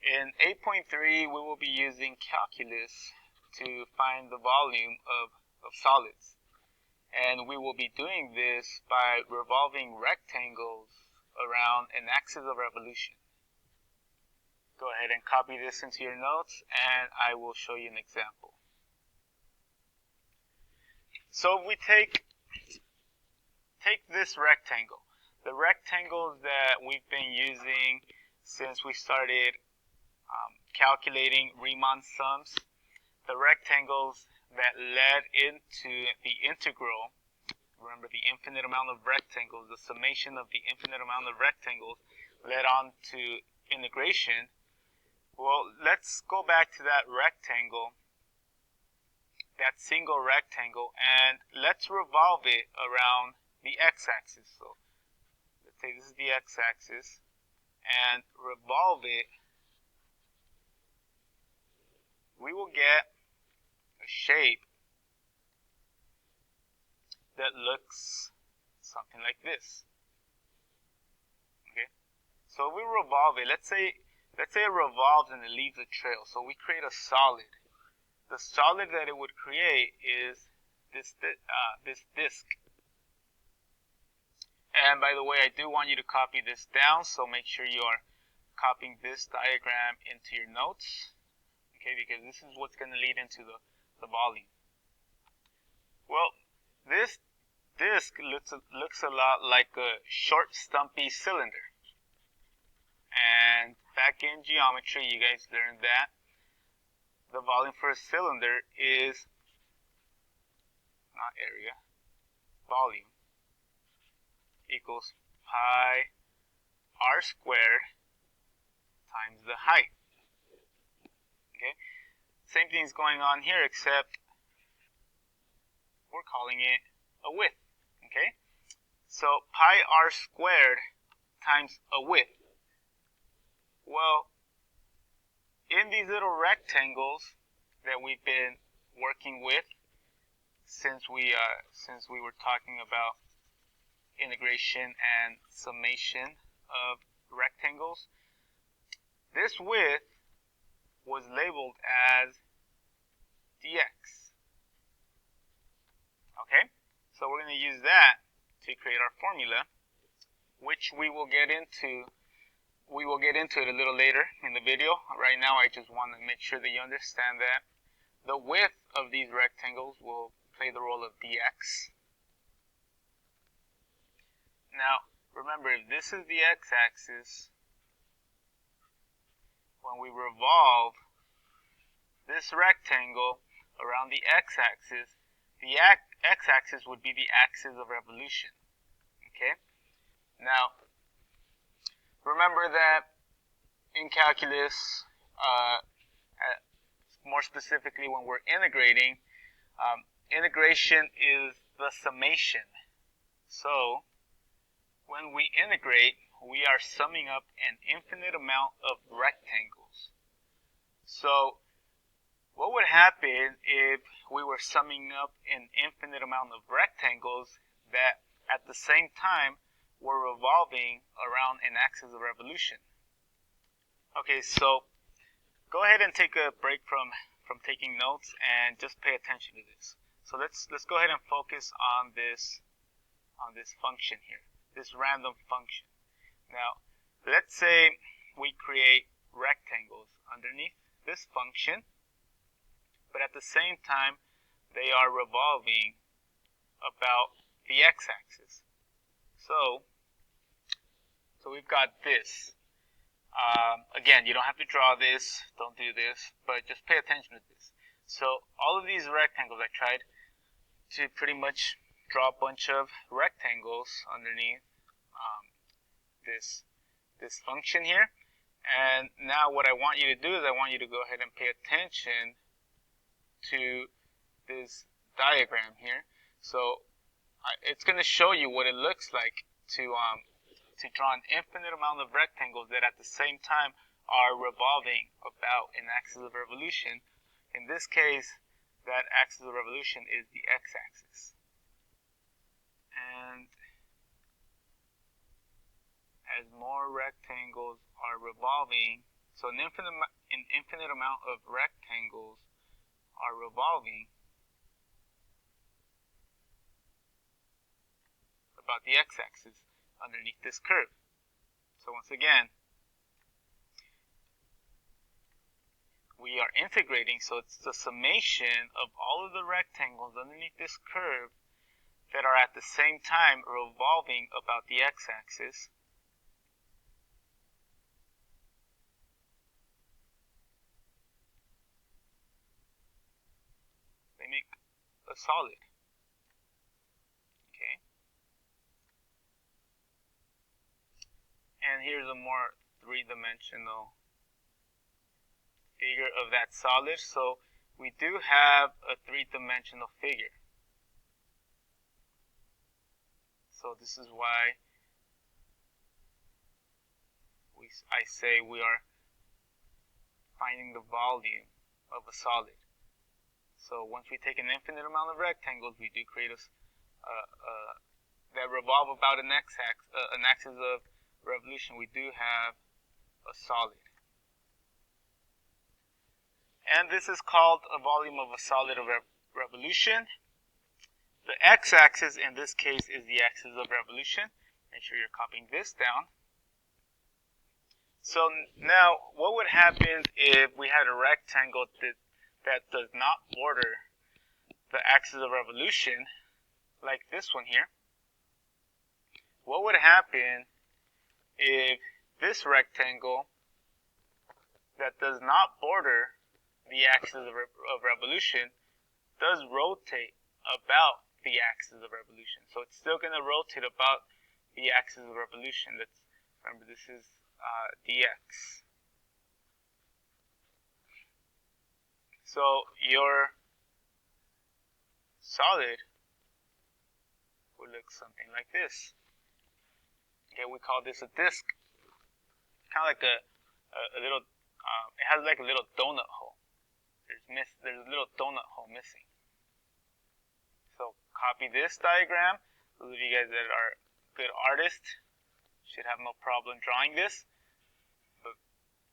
In 8.3, we will be using calculus to find the volume of solids. And we will be doing this by revolving rectangles around an axis of revolution. Go ahead and copy this into your notes, and I will show you an example. So if we take this rectangle, the rectangles that we've been using since we started calculating Riemann sums, the rectangles that led into the integral, remember the infinite amount of rectangles, the summation of the infinite amount of rectangles led on to integration. Well, let's go back to that rectangle, that single rectangle, and let's revolve it around the x-axis. So let's say this is the x-axis, and revolve it. We will get a shape that looks something like this. Okay, so if we revolve it, let's say it revolves and it leaves a trail. So we create a solid. The solid that it would create is this disk. And by the way, I do want you to copy this down, so make sure you are copying this diagram into your notes. Okay, because this is what's going to lead into the volume. Well, this disk looks a lot like a short, stumpy cylinder. And back in geometry, you guys learned that the volume for a cylinder is not area, volume equals pi r squared times the height. Okay, same thing is going on here, except we're calling it a width. Okay, so pi r squared times a width. Well, in these little rectangles that we've been working with since we were talking about integration and summation of rectangles, this width was labeled as dx. Okay, so we're going to use that to create our formula, which we will get into it a little later in the video. Right now, I just want to make sure that you understand that the width of these rectangles will play the role of dx. Now, remember, if this is the x-axis, when we revolve this rectangle around the x-axis, the x-axis would be the axis of revolution. Okay? Now, remember that in calculus, more specifically when we're integrating, integration is the summation. So, when we integrate, we are summing up an infinite amount of rectangles. So, what would happen if we were summing up an infinite amount of rectangles that at the same time were revolving around an axis of revolution? Okay, so go ahead and take a break from taking notes and just pay attention to this. So let's go ahead and focus on this function here, this random function. Now, let's say we create rectangles underneath this function, but at the same time, they are revolving about the x-axis. So we've got this. Again, you don't have to draw this, don't do this, but just pay attention to this. So all of these rectangles, I tried to pretty much draw a bunch of rectangles underneath this function here. And now what I want you to do is I want you to go ahead and pay attention to this diagram here. So it's going to show you what it looks like to draw an infinite amount of rectangles that at the same time are revolving about an axis of revolution. In this case, that axis of revolution is the x-axis. And as more rectangles are revolving, So an infinite amount of rectangles are revolving about the x-axis underneath this curve. So once again, we are integrating, so it's the summation of all of the rectangles underneath this curve that are at the same time revolving about the x-axis. They make a solid. Okay. And here's a more three-dimensional figure of that solid. So we do have a three-dimensional figure. So this is why I say we are finding the volume of a solid. So once we take an infinite amount of rectangles, we do create that revolve about an axis of revolution. We do have a solid. And this is called a volume of a solid of revolution. The x-axis in this case is the axis of revolution. Make sure you're copying this down. So now, what would happen if we had a rectangle that does not border the axis of revolution, like this one here? What would happen if this rectangle that does not border the axis of revolution does rotate about the axis of revolution? So it's still going to rotate about the axis of revolution. Remember, this is dx. So your solid would look something like this. Okay, we call this a disk. Kind of like a little. It has like a little donut hole. There's a little donut hole missing. So copy this diagram. Those of you guys that are good artists should have no problem drawing this. But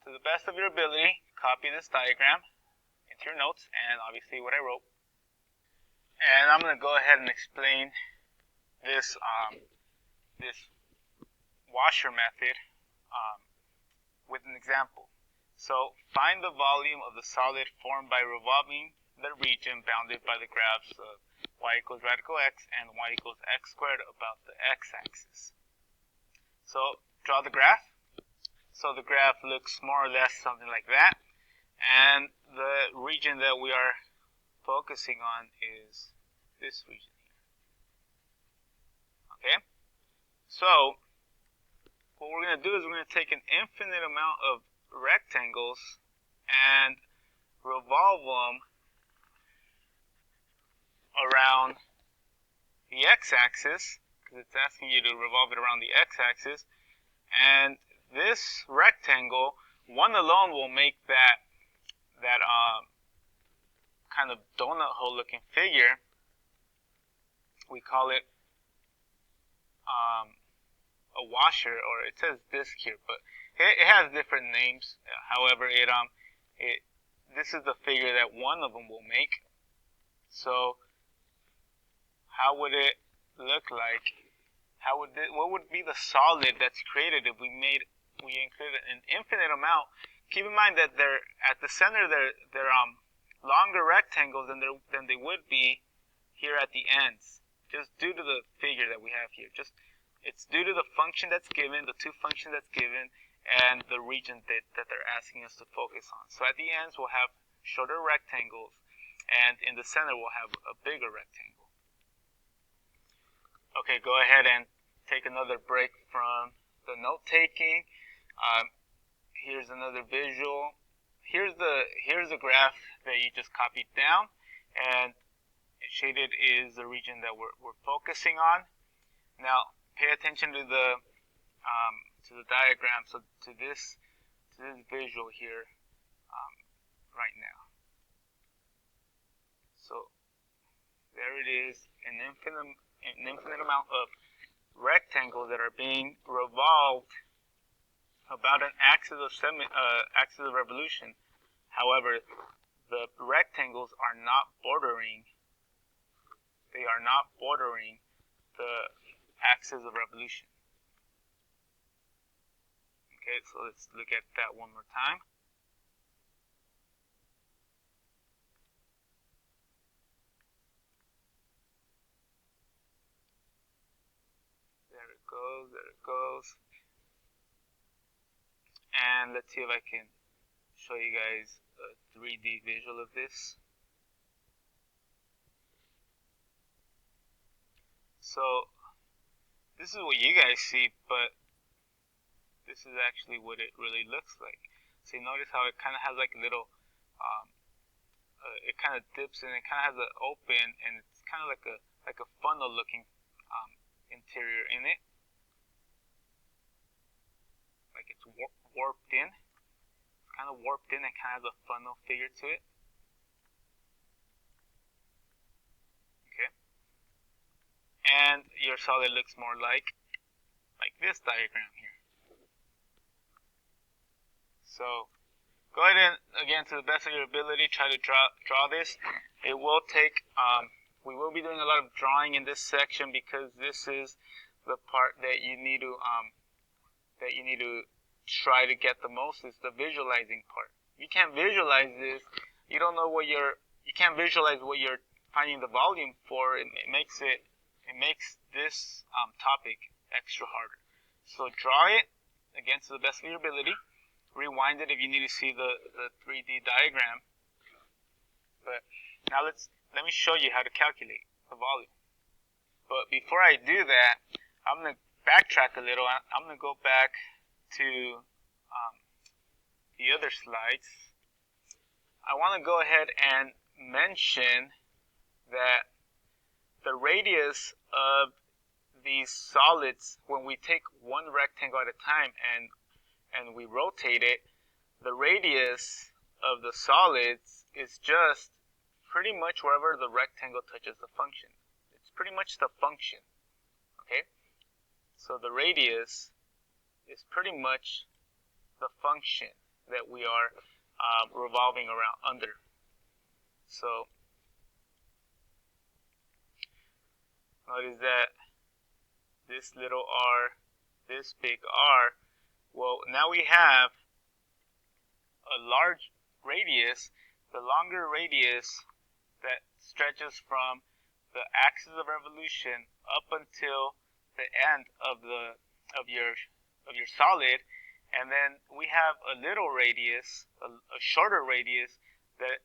to the best of your ability, copy this diagram into your notes and obviously what I wrote. And I'm going to go ahead and explain this this washer method with an example. So find the volume of the solid formed by revolving the region bounded by the graphs of y equals radical x and y equals x squared about the x-axis. So draw the graph. So the graph looks more or less something like that. And the region that we are focusing on is this region here. Okay? So what we're going to do is we're going to take an infinite amount of rectangles and revolve them around the x-axis, because it's asking you to revolve it around the x-axis. And this rectangle, one alone will make that kind of donut hole looking figure. We call it a washer, or it says disc here, but it has different names. However, this is the figure that one of them will make. So how would it look like? What would be the solid that's created if we included an infinite amount? Keep in mind that they're at the center. They're longer rectangles than they would be here at the ends, just due to the figure that we have here. It's due to the function that's given, the two functions that's given, and the region that they're asking us to focus on. So at the ends, we'll have shorter rectangles, and in the center, we'll have a bigger rectangle. Okay, go ahead and take another break from the note-taking. Here's another visual. Here's the graph that you just copied down, and shaded is the region that we're focusing on. Now, pay attention to the diagram. So to this visual here right now. So there it is, an infinite amount of rectangles that are being revolved about an axis of revolution. However, the rectangles are not bordering. They are not bordering the axis of revolution. Okay, so let's look at that one more time. There it goes, there it goes. And let's see if I can show you guys a 3D visual of this. So this is what you guys see, but this is actually what it really looks like. So you notice how it kind of has like a little, it kind of dips and it kind of has an open, and it's kind of like a funnel looking interior in it, like it's warped in. It's kind of warped in and kind of has a funnel figure to it. Okay, and your solid looks more like this diagram here. So go ahead and, again, to the best of your ability, try to draw this. It will take, we will be doing a lot of drawing in this section because this is the part that you need to try to get the most, is the visualizing part. You can't visualize this. You don't know you can't visualize what you're finding the volume for. It makes this topic extra harder. So draw it, again, to the best of your ability. Rewind it if you need to see the 3D diagram. But now let me show you how to calculate the volume. But before I do that, I'm going to backtrack a little. I'm going to go back to the other slides. I want to go ahead and mention that the radius of these solids, when we take one rectangle at a time and we rotate it, the radius of the solids is just pretty much wherever the rectangle touches the function. It's pretty much the function. Okay? So the radius is pretty much the function that we are revolving around under. So notice that this little r, this big R, well, now we have a large radius, the longer radius that stretches from the axis of revolution up until the end of your solid, and then we have a little radius, a shorter radius that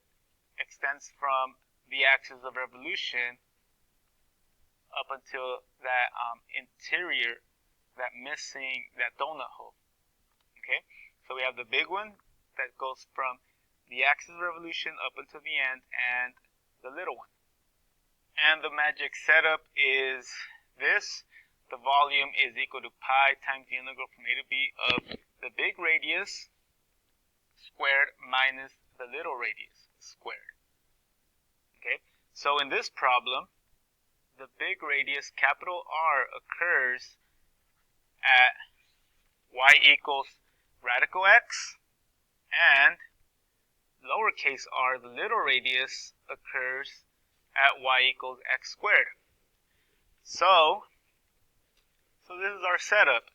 extends from the axis of revolution up until that interior, that donut hole. Okay, so we have the big one that goes from the axis of revolution up until the end, and the little one. And the magic setup is this. The volume is equal to pi times the integral from a to b of the big radius squared minus the little radius squared. Okay, so in this problem, the big radius, capital R, occurs at y equals radical x, and lowercase r, the little radius, occurs at y equals x squared. So this is our setup.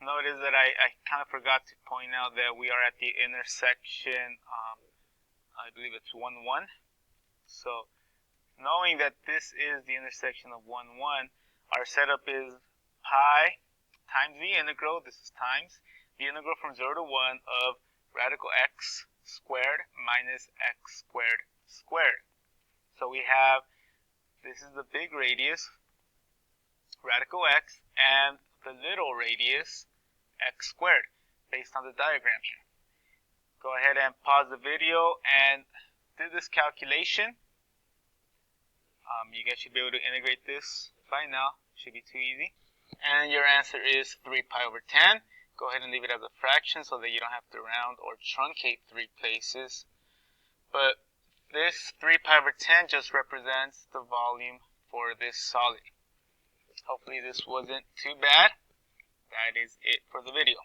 Notice that I kind of forgot to point out that we are at the intersection, I believe it's 1, 1. So knowing that this is the intersection of 1, 1, our setup is pi times the integral, this is times, the integral from 0 to 1 of radical x squared minus x squared squared. So we have, this is the big radius, radical x, and the little radius, x squared, based on the diagram here. Go ahead and pause the video and do this calculation. You guys should be able to integrate this by now. Should be too easy. And your answer is 3 pi over 10. Go ahead and leave it as a fraction so that you don't have to round or truncate 3 places. But this 3 pi over 10 just represents the volume for this solid. Hopefully this wasn't too bad. That is it for the video.